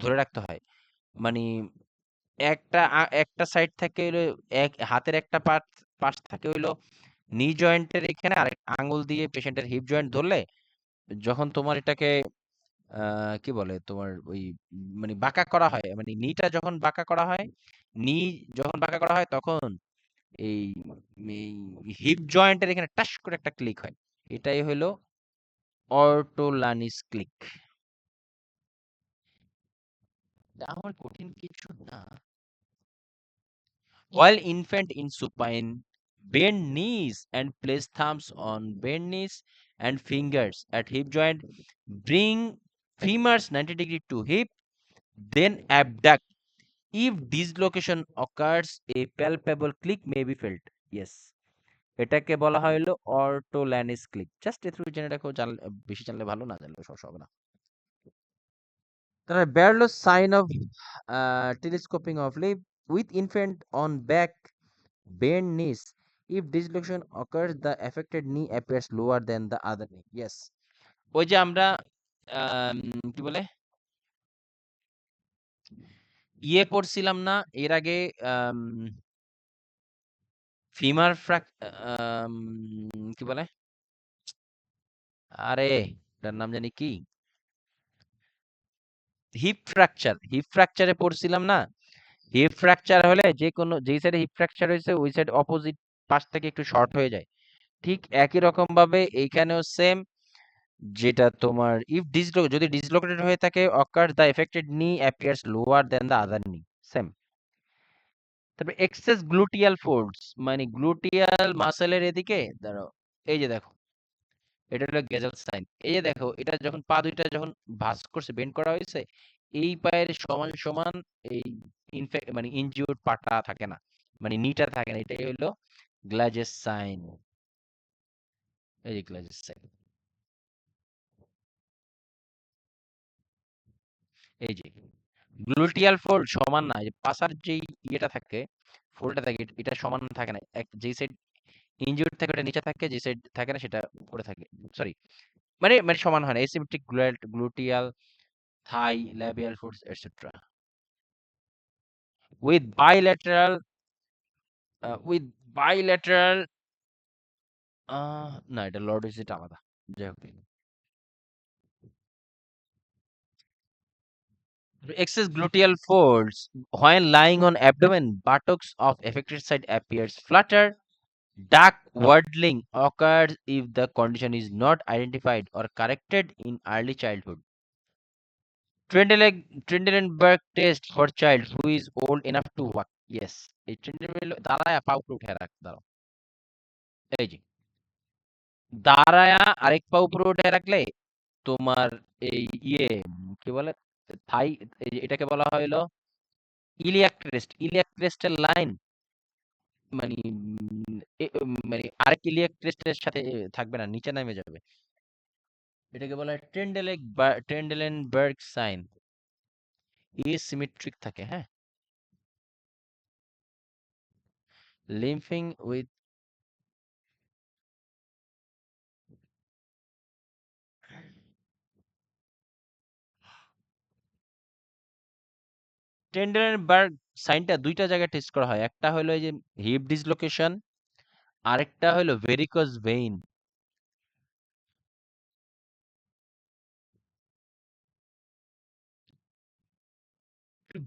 ধরে রাখতে হয়। মানে একটা সাইড থেকে হইলো এক হাতের একটা পাশ থাকে হইলো নি জয়েন্টের এখানে, আরেক আঙুল দিয়ে পেশেন্টের হিপ জয়েন্ট ধরলে যখন তোমার এটাকে কি বলে তোমার ওই মানে বাঁকা করা হয়, মানে নিটা যখন বাঁকা করা হয়, নি যখন বাঁকা করা হয় তখন এই হিপ জয়েন্টের এখানে টাস করে একটা ক্লিক হয়, এটাই হলো অর্টোলানিস ক্লিক। আমার কঠিন কিছু না। While infant in supine, bend knees and place thumbs on bend knees and fingers at hip joint. Bring femurs 90 degree to hip, then abduct. If dislocation occurs, a palpable click may be felt. Yes. এটাকে বলা হয় হলো অর্টোল্যানিস ক্লিক। জাস্ট এথ্রু জেনে রাখো, বেশি জানলে ভালো, না জানলে সমস্যা হবে না। তাহলে Barlow's sign of telescoping of lip with infant on back, bend knees. If dislocation occurs, the affected knee appears lower than the other knee. Yes. ওই যে আমরা কি বলে ইয়ে পড়ছিলাম না এর আগে, ফিমার কি বলে, আরে তার নাম জানি কি, হিপ ফ্র্যাকচার, হিপ ফ্র্যাকচারে পড়ছিলাম না, হিপ ফ্র্যাকচার হলে যে কোনো যেই সাইডে হিপ ফ্র্যাকচার হয়েছে ওই সাইড অপোজিট পাশ থেকে একটু শর্ট হয়ে যায়। ঠিক একই রকম ভাবে এইখানেও সেম, যেটা তোমার যদি ডিসলোকেটেড হয়ে থাকে, occurs the affected knee appears lower than the other knee, same. তারপরে এক্সেস গ্লুটিয়াল ফোর্স, মানে গ্লুটিয়াল মাসেলের এদিকে, দাঁড়াও, এই যে দেখো, এটা হলো গেজাল সাইন। এই যে দেখো, এটা যখন পা দুইটা যখন ভাঁজ করছে, বেন্ড করা হয়েছে, এই পায়ের সমান সমান এই মানে ইনজিউর্ড পাটা থাকে না, মানে নিটা থাকে না, এটাই হলো গ্লাজেস সাইন। এই যে গ্লাজেস সাইন, এই যে গ্লুটিয়াল ফোল্ড সমান না, যে পাছার যেই ইয়েটা থাকে, ফোল্ডটা থাকে, এটা সমান থাকে না, যেই সাইড ইনজিউর্ড থাকে ওটা নিচে থাকে, যে সাইড থাকে না সেটা উপরে থাকে, সরি, মানে মানে সমান হয় না, asymmetric gluteal, thigh, labial folds etcetera. With bilateral with bilateral না, এটা লর্ডোসিটা আলাদা, যাই হোক। Excess gluteal folds when lying on abdomen, buttocks of affected side appears flutter. Dark waddling occurs if the condition is not identified or corrected in early childhood. Trendelenburg test for child who is old enough to walk. Yes, এই ট্রেন্ডেল দাঁড়ায়া পা উপরে উঠায় রাখ, দাঁড়াও, এই যে দাঁড়ায়া আরেক পা উপরে উঠায় রাখলে তোমার এই কি বলে থাই, এই যে এটাকে বলা হলো ইলিয়াক ক্রেস্ট। ইলিয়াক ক্রেস্টের লাইন মানে মানে আরেক ইলিয়াক ক্রেস্টের সাথে থাকবে না, নিচে নেমে যাবে। এটাকে বলা হয় ট্রেন্ডেলেনবার্গ সাইন। সিমেট্রিক থাকে, হ্যাঁ। লিম্ফিং উইথ ট্রেন্ডেলেনবার্গ সাইনটা দুইটা জায়গায় টেস্ট করা হয়। একটা হলো এই যে হিপ ডিসলোকেশন, আরেকটা হলো varicose vein.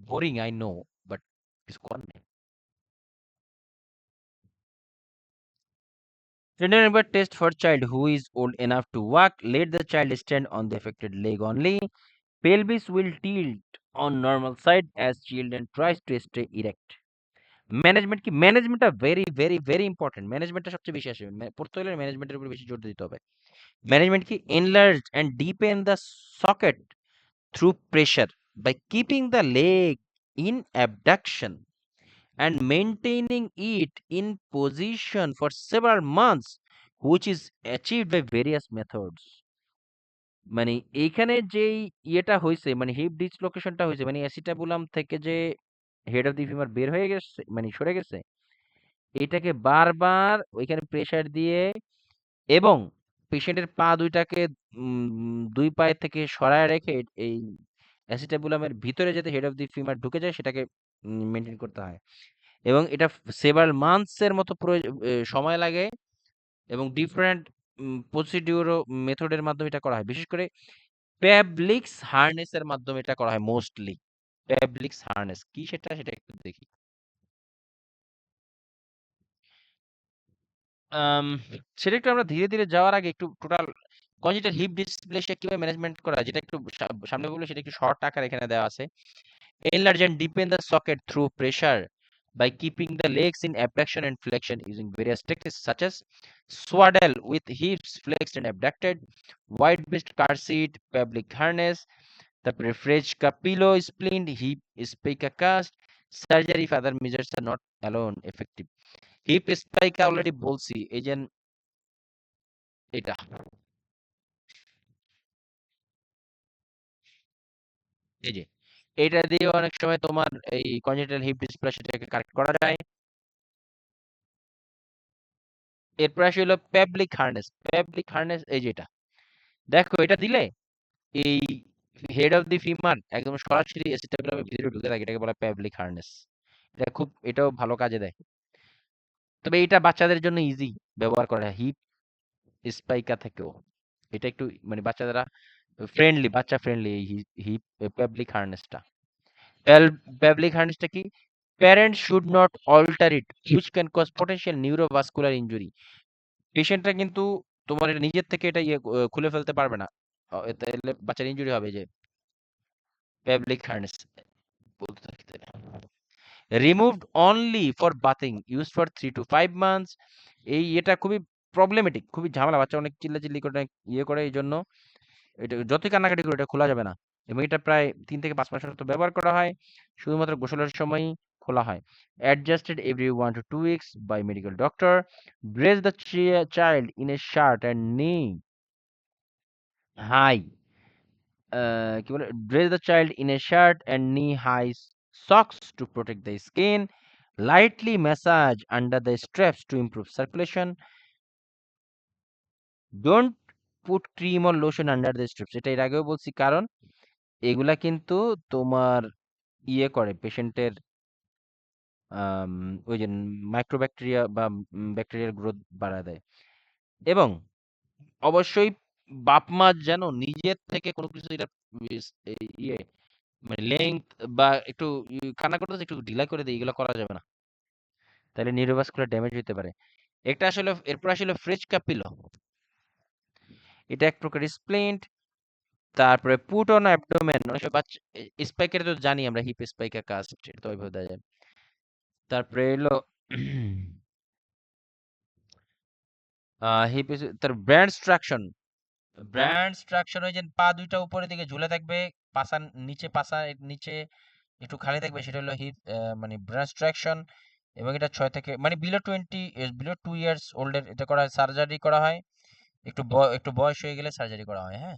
Boring I know, but কিছু করার নেই। Trendelenburg test for child who is old enough to walk. Let the child stand on the affected leg only. Pelvis will tilt on normal side as children tries to stay erect. Management কি? ম্যানেজমেন্টটা ভেরি ভেরি ভেরি ইম্পর্টেন্ট। ম্যানেজমেন্টটা সবচেয়ে বেশি আসবে, পড়তে হলে ম্যানেজমেন্টের উপর বেশি জোর দিতে হবে। ম্যানেজমেন্ট কি? Enlarge and deepen the socket through pressure by keeping the leg in abduction and maintaining it in position for several months, which is achieved by various methods. মানে এইখানে যেই ইয়েটা হইছে, মানে হিপ ডিসলোকেশনটা হইছে, মানে অ্যাসিটাবুলাম থেকে যে হেড অফ দি ফিমার বের হয়ে গেছে, মানে সরে গেছে, এটাকে বারবার ওইখানে প্রেসার দিয়ে এবং পেশেন্টের পা দুইটাকে দুই পায়ের থেকে সরায় রেখে এই অ্যাসিটাবুলামের ভিতরে যাতে হেড অফ দি ফিমার ঢুকে যায় সেটাকে মেনটেন করতে হয়। এবং এটা সেভারাল মান্থস এর মতো সময় লাগে এবং ডিফারেন্ট প্রসিডিউর ও মেথডের মাধ্যমে এটা করা হয়। বিশেষ করে প্যাবলিক্স হার্নেস এর মাধ্যমে এটা করা হয় মোস্টলি। প্যাবলিক্স হার্নেস কি সেটা একটু দেখি। আম সেটা একটু আমরা ধীরে ধীরে যাওয়ার আগে একটু টোটাল কনজেনিটাল হিপ ডিসপ্লেসিয়া কিভাবে ম্যানেজমেন্ট করা হয় যেটা একটু সামনে বলবো, সেটা একটু শর্ট আকারে এখানে দেওয়া আছে। Enlarge and deepen the socket through pressure by keeping the legs in abduction and flexion using various techniques such as swaddle with hips flexed and abducted, wide-based car seat, pelvic harness, the fridge capillo splint, hip spica cast, surgery if other measures are not alone effective. Hip spica already বলছি, এই যে এটা এই যে এটা দিয়ে অনেক সময় তোমার এই কনজেনিটাল হিপ ডিসপ্লেসিয়াটাকে কারেক্ট করা যায়। এরপর আসে হলো প্যাবলিক হার্নেস। প্যাবলিক হার্নেস এই যেটা দেখো, এটা দিলে এই হেড অফ দি ফিমার একদম সরাসরি অ্যাসিটাবুলামের ভিতরে ঢুকে থাকে, এটাকে বলা প্যাবলিক হার্নেস। এটাও ভালো কাজে দেয়। তবে এটা বাচ্চাদের জন্য ইজি ব্যবহার করা হয় হিপ স্পাইকা থেকেও। এটা একটু মানে বাচ্চারা ফ্রেন্ডলি, বাচ্চা ফ্রেন্ডলি এই হিপ প্যাবলিক হার্নেসটা। প্যাবলিক হার্নেসটা কি? Parents should not alter it which can cause potential neurovascular injury. পেশেন্টরা কিন্তু তোমার এটা নিজের থেকে এটা খুলে ফেলতে পারবে না, তাহলে বাচ্চার ইনজুরি হবে। যে প্যাবলিক হার্নেস বলতে থাকি তাহলে। Removed only for bathing use for 3 to 5 months। এটা খুবই প্রবলেমেটিক, খুবই ঝামেলা, বাচ্চা অনেক চিল্লাচিল্লি করে করে, এই জন্য এটা যতই কান্নাকাটি করে এটা খোলা যাবে না। এবং এটা প্রায় 3 থেকে 5 মাস পর্যন্ত ব্যবহার করা হয়, শুধুমাত্র গোসলের সময়ই খোলা হয়। Adjusted every 1 to 2 weeks by medical doctor. Dress the child in a shirt and knee high কি বলে, dress the child in a shirt and knee high socks to protect the skin, lightly massage under the straps to improve circulation, don't put cream or lotion under the strips. এটা এর আগেও বলছি, কারণ এগুলা কিন্তু তোমার করে পেশেন্টের ওই যে মাইক্রোব্যাকটেরিয়া বা ব্যাকটেরিয়ার গ্রোথ বাড়ায় দেয়। এবং অবশ্যই বাপ মা যেন নিজের থেকে কোনো কিছু এটা ইয়ে মানে লেংথ বা একটু কান্না করতেছে একটু ঢিলা করে দেয়, এগুলো করা যাবে না, তাহলে নিউরোভাস্কুলার ড্যামেজ হতে পারে। একটা আসলে এরপর আসলে ফ্রেজ কাপিলো, এটা এক প্রকার স্প্লিন্ট। তারপরে পুট অন অ্যাবডোমেন, অনেক সময় বাচ্চা স্পাইকের তো জানি আমরা হিপ স্পাইকার কাস্ট, এটা তো ওইভাবে দেওয়া যায়। তারপরে এলো হিপ তার ব্র্যান্ড স্ট্রাকশন ওই যে পা দুইটা উপরের দিকে ঝুলে থাকবে, পাছার নিচে একটু খালি থাকবে, সেটা হলো হিপ মানে ব্র্যান্ড স্ট্রাকশন। এবং এটা 6 থেকে মানে বিলো 2 ইয়ার্স ওল্ডের এটা করা হয়, সার্জারি করা হয়। একটু বয়স হয়ে গেলে সার্জারি করা হয়, হ্যাঁ।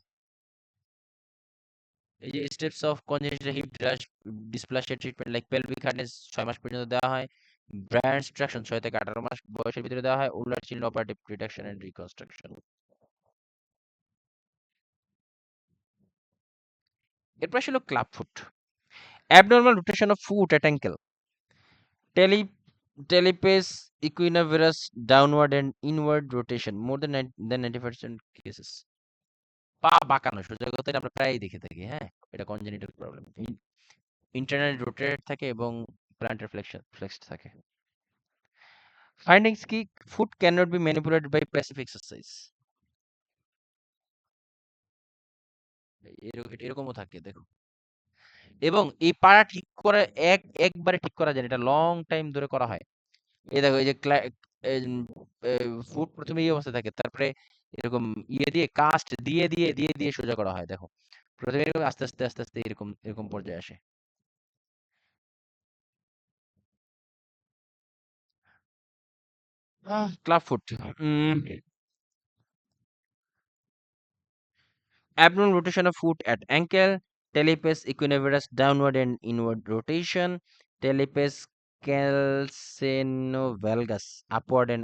এই যে steps of congenital hip dysplasia treatment like pelvic hardness 6 মাস পর্যন্ত দেওয়া হয়। ব্র্যান্ড ইনস্ট্রাকশন 6 থেকে 18 মাস বয়সের ভিতরে দেওয়া হয়। Older children operative reduction and reconstruction. এরপর আসলে club foot, abnormal rotation of foot at ankle, টেলি talipes equinovarus downward and inward rotation more than 90% cases. পা বাঁকানো সোজা কথা এটা আমরা প্রায়ই দেখে থাকি, হ্যাঁ। এটা কনজেনিটাল প্রবলেম, ইন্টারনালি রোটেটেড থাকে এবং প্ল্যান্টার ফ্লেক্সড থাকে। ফাইন্ডিংস কি? Foot can not be manipulated by passive exercise. এরকমও থাকে দেখো। এবং এই পাড়া ঠিক করে একবারে ঠিক করা যায় না, এটা লং টাইম ধরে করা হয়। এই দেখো এই যে ফুট প্রথমে এই অবস্থায় থাকে, তারপরে এরকম ইয়ে দিয়ে কাস্ট দিয়ে সোজা করা হয়। দেখো প্রথমে এরকম আস্তে আস্তে আস্তে আস্তে এরকম এরকম পর্যায়ে আসে। Club foot, abnormal rotation of foot at ankle, talipes equinovarus downward and inward rotation, talipes calcaneovalgus upward and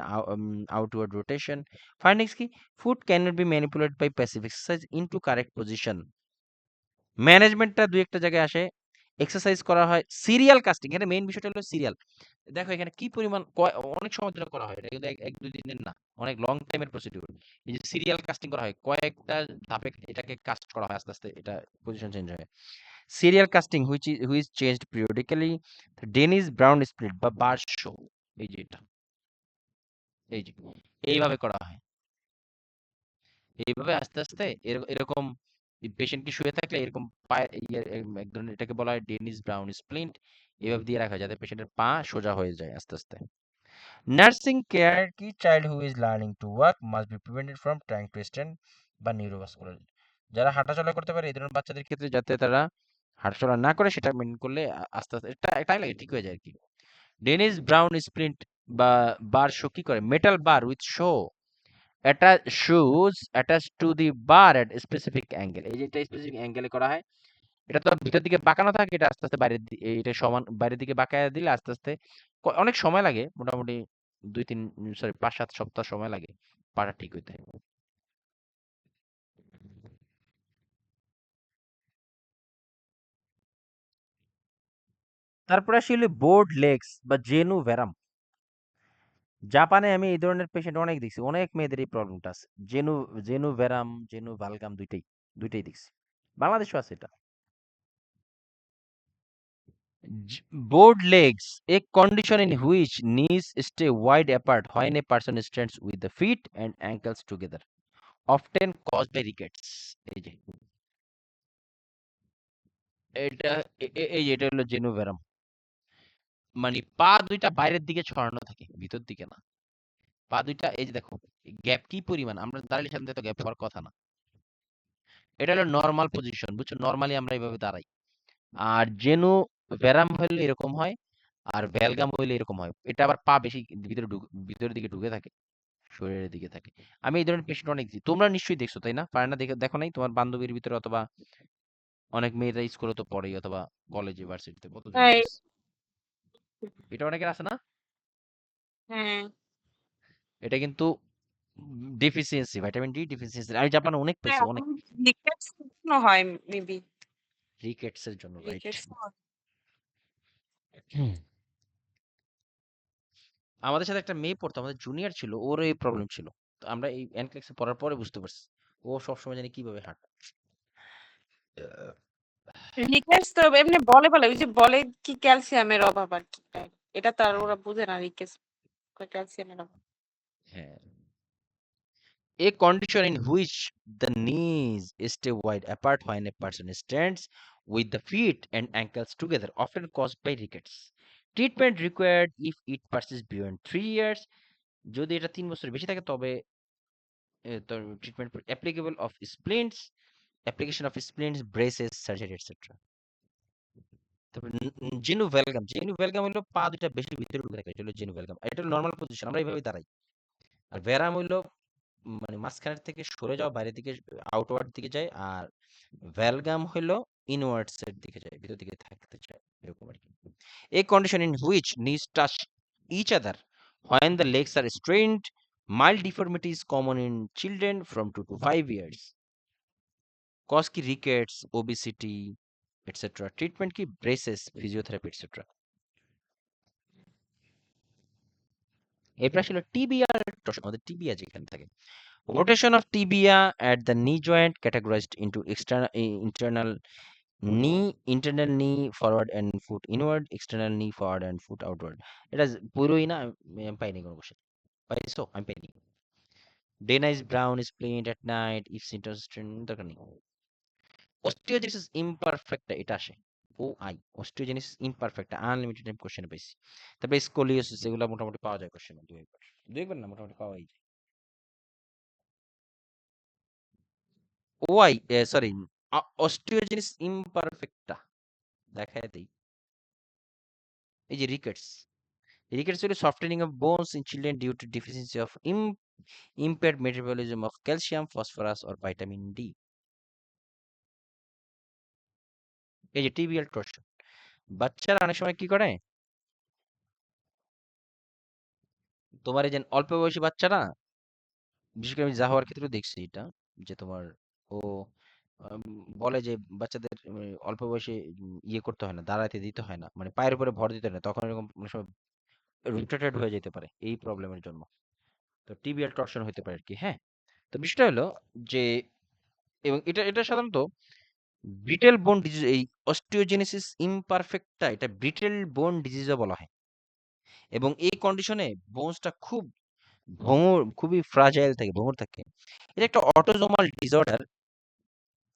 outward rotation. Findings কি? Foot cannot be manipulated by passive exercise into correct position. ম্যানেজমেন্টটা দুই একটা জায়গায় আসে, এক্সারসাইজ করা হয়, সিরিয়াল কাস্টিং, এখানে মেইন বিষয়টা হলো সিরিয়াল। দেখো এখানে কি পরিমাণ অনেক সময় ধরে করা হয়, এটা কিন্তু এক দুই দিনের না, অনেক লং টাইমের প্রসিডিউর। এই যে সিরিয়াল কাস্টিং করা হয়, কয়েকটা ধাপে এটাকে কাস্ট করা হয়, আস্তে আস্তে এটা পজিশন চেঞ্জ হয়। Serial casting which changed periodically, Denis Browne splint বা বার শো, এই যে এটা এই যে এইভাবে করা হয়। এইভাবে আস্তে আস্তে এরকম পেশেন্ট কি শুয়ে থাকলে এরকম পায়ে এক ধরনের এটাকে বলা হয় ডেনিস ব্রাউন স্প্লিন্ট, এভাবে দিয়ে রাখা হয় যাতে পেশেন্টের পা সোজা হয়ে যায় আস্তে আস্তে। নার্সিং কেয়ার কি? Child who is learning to walk must be prevented from trying to stand বা নিউরোভাস্কুলার। যারা হাঁটাচলা করতে পারে এই ধরনের বাচ্চাদের ক্ষেত্রে যাতে তারা হাঁটাচলা না করে, সেটা মেন করলে আস্তে আস্তে এটা টাইম লাগে, ঠিক হয়ে যায় আর কি। ডেনিস ব্রাউন স্প্লিন্ট বা বার শো কি করে? Metal bar with show shoes attached to the bar at specific angle, এই যে এটা স্পেসিফিক অ্যাঙ্গেলে করা হয়। এটা তো ভিতর দিকে বাঁকানো থাকে, এটা আস্তে আস্তে এটা সমান বাইরের দিকে বাঁকায় দিলে আস্তে আস্তে অনেক সময় লাগে, মোটামুটি 5-7 সপ্তাহ সময় লাগে পাটা ঠিক হইতে। তারপরে আসলে বোর্ড লেগস বা জেনু ভেরাম। জাপানে আমি এই ধরনের পেশেন্ট অনেক দেখছি, অনেক মেয়েদের এই প্রবলেমটা আছে। জেনু ভেরাম, জেনু ভালগাম, দুইটাই দেখছি। বাংলাদেশেও আছে এটা। Board legs, a condition in which knees stay wide apart when a person stands with the feet and ankles together, often caused by rickets. এই যে এটা এটা হলো জেনোভেরাম, মানে পা দুইটা বাইরের দিকে ছড়ানো থাকে, ভিতর দিকে না। পা দুইটা এই যে দেখো গ্যাপ কি পরিমাণ, আমরা দাঁড়ালে সামনে তো গ্যাপ হওয়ার কথা না। এটা হলো নরমাল পজিশন, বুঝছো? নরমালি আমরা এইভাবে দাঁড়াই। আর জেনু ভেরাম হলে এরকম হয়, আর ভ্যালগাম হইলে এরকম হয়। এটা আবার পা বেশি ভিতরের দিকে ঢুকে থাকে, শরীরের দিকে থাকে। আমি এই ধরনের পেশেন্ট অনেক দেখি। তোমরা নিশ্চয়ই দেখছো, তাই না? পারে না দেখো নাই তোমার বান্ধবীর ভিতরে, অথবা অনেক মেয়েরা স্কুলে তো পড়েই, অথবা কলেজে ভার্সিটিতে কত হ্যাঁ দেখছিস। এটা অনেকের আছে না? হ্যাঁ এটা কিন্তু ডেফিসিয়েন্সি, ভিটামিন ডি ডেফিসিয়েন্সি। আমি জাপানে অনেক পেয়েছি, অনেক। রিকেটস হয় মেবি। রিকেটস এর জন্য, রাইট। রিকেটস আমাদের সাথে একটা মেয়ে পড়তো, আমাদের জুনিয়র ছিল, ওর এই প্রবলেম ছিল। তো আমরা এই এনক্লেক্সে পড়ার পরে বুঝতে পারছি ও সবসময় জানি কিভাবে হাঁটে। রিকেটস তো এমনি বলে ওই যে বলে কি ক্যালসিয়ামের অভাব আর কি, এটা তো আর ওরা বুঝে না রিকেটস ক্যালসিয়ামের অভাব। হ্যাঁ, a condition in which the knees stay wide apart when a person stands with the feet and ankles together, often caused by rickets. Treatment required if it persist beyond 3 years, যদি এটা 3 বছরের বেশি থাকে তবে treatment applicable of splints, application of splints, braces, surgery etcetera. তারপরে জেনু ভ্যালগাম, জেনু ভ্যালগাম হলো পা দুইটা বেশি ভিতরে ঢুকে থাকে, এটা হলো জেনু ভ্যালগাম। এটা হলো নরমাল পজিশন, আমরা এইভাবে দাঁড়াই। আর ভ্যারাম হইলো মানে মাঝখানের থেকে সরে যাওয়া, বাইরের দিকে আউটওয়ার্ড দিকে যায়। আর ভ্যালগাম হলো ইনওয়ার্ডস এর দিকে যায়, ভিতর দিকে থাকতে চায়, এরকম আর কি। A condition in which knees touch each other when the legs are strained, mild deformity is common in children from 2 to 5 years. Cause ki rickets, obesity, etc. Treatment ki braces, physiotherapy, etc. এরপর আসলে টিবিয়া, আমাদের টিবিয়া যেখানে থাকে। Rotation of tibia at the knee joint categorized into internal knee forward and foot inward, external knee forward and foot outward. এটা পুরোই না, আমি পাইনি কোনো কোশ্চেন। পাইছো? আমি পাইনি। Dana is brown, is plain at night, if symptoms দরকার নেই। Osteogenesis imperfecta এটা আসে। OI, osteogenesis imperfecta, unlimited time question পাইছি। তারপরে স্কোলিওসিস, এগুলো মোটামুটি পাওয়া যায় কোশ্চেনে দুই একবার না, মোটামুটি পাওয়াই যায়। ওআই, সরি, অস্টিওজেনিস ইমপারফেক্টা দেখায় দেই। এই যে রিকেটস, রিকেটস হলো softening of bones in children due to deficiency of impaired metabolism of calcium, phosphorus or vitamin D. এই যে টিবিয়াল টর্শন, বাচ্চারা অনেক সময় কি করে, তোমার এই যে অল্প বয়সী বাচ্চারা, বিশেষ করে আমি জাহওয়ার ক্ষেত্রে দেখছি এটা, যে তোমার ও আম, বলে যে বাচ্চাদের অল্প বয়সে ইয়ে করতে হয় না, দাঁড়াতে দিতে হয় না, মানে পায়ের উপরে ভর দিতে হয় না, তখন এরকম অনেক সময় রোটেটেড হয়ে যেতে পারে এই প্রবলেমের জন্য। তো টিবিয়াল টর্শন হতে পারে আর কি। হ্যাঁ, তো বিষয়টা হলো যে, এবং এটা এটা সাধারণত ব্রিটেল বোন ডিজিজ, এই অস্টিওজেনেসিস ইমপারফেক্টটা এটা ব্রিটেল বোন ডিজিজও বলা হয়। এবং এই কন্ডিশনে বোনসটা খুবই ফ্রাজাইল থাকে, ভঙ্গুর থাকে। এটা একটা অটোজোমাল ডিসঅর্ডার,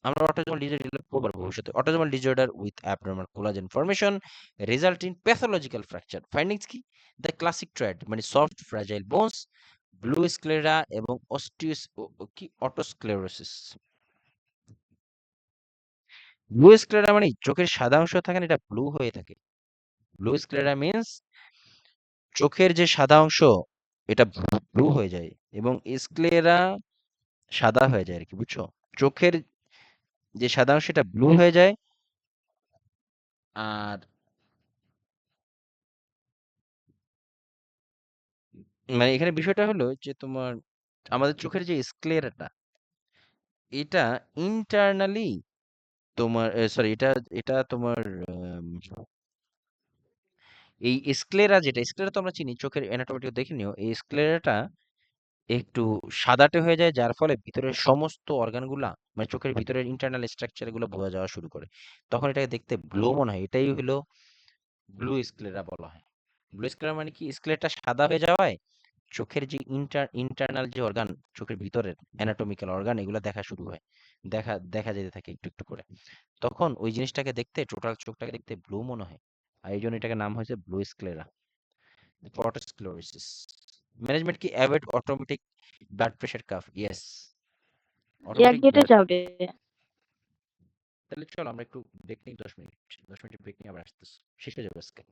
আমরা অটোজোমাল ডিসঅর্ডার পড়ব ভবিষ্যতে। Autosomal disorder with abnormal collagen formation result in pathological fracture. Findings কি? দ্য ক্লাসিক ট্র্যাড মানে soft fragile bones, blue sclera এবং অটোস্ক্লেরোসিস। ব্লু স্ক্লেরা মানে চোখের সাদা অংশ থাকে না, এটা ব্লু হয়ে থাকে। ব্লু স্ক্লেরা মিন্স চোখের যে সাদা অংশ এটা ব্লু হয়ে যায়, এবং স্ক্লেরা সাদা হয়ে যায় আর কি, বুঝছো? চোখের যে সাদা অংশ এটা ব্লু হয়ে যায়। আর মানে এখানে বিষয়টা হলো যে তোমার আমাদের চোখের যে স্ক্লেরাটা, এটা ইন্টারনালি তোমার সরি, এটা এটা তোমার আম, এই স্ক্লেরা, যেটা স্ক্লেরা তো আমরা চিনি, চোখের অ্যানাটমিটা দেখে নিও, এই স্ক্লেরাটা একটু সাদাটে হয়ে যায়, যার ফলে ভিতরের সমস্ত অর্গানগুলা মানে চোখের ভিতরের ইন্টারনাল স্ট্রাকচার গুলো বোঝা যাওয়া শুরু করে, তখন এটাকে দেখতে ব্লু মনে হয়। এটাই হলো ব্লু স্ক্লেরা বলা হয়। ব্লু স্ক্লেরা মানে কি? স্ক্লেরাটা সাদা হয়ে যাওয়ায় চোখের যে ইন্টারনাল যে অর্গান, চোখের ভিতরের অ্যানাটমিক্যাল অর্গান, এগুলো দেখা শুরু হয়, দেখা দেখা যেতে থাকে একটু একটু করে। তখন ওই জিনিসটাকে দেখতে, টোটাল চোখটাকে দেখতে ব্লু মনে হয়, আর এই জন্য এটাকে নাম হয়েছে ব্লু স্ক্লেরা, অটোস্ক্লেরোসিস। ম্যানেজমেন্ট কি? Avoid automatic blood pressure calf, yes, এক অটোমেটিক গেটে ব্লাড। যাও রে। তাহলে চলো আমরা একটু ব্রেক নিই, 10 মিনিট, 10 মিনিট ব্রেক নিয়ে আবার আসতেছি, শেষ হয়ে যাবে আজকে।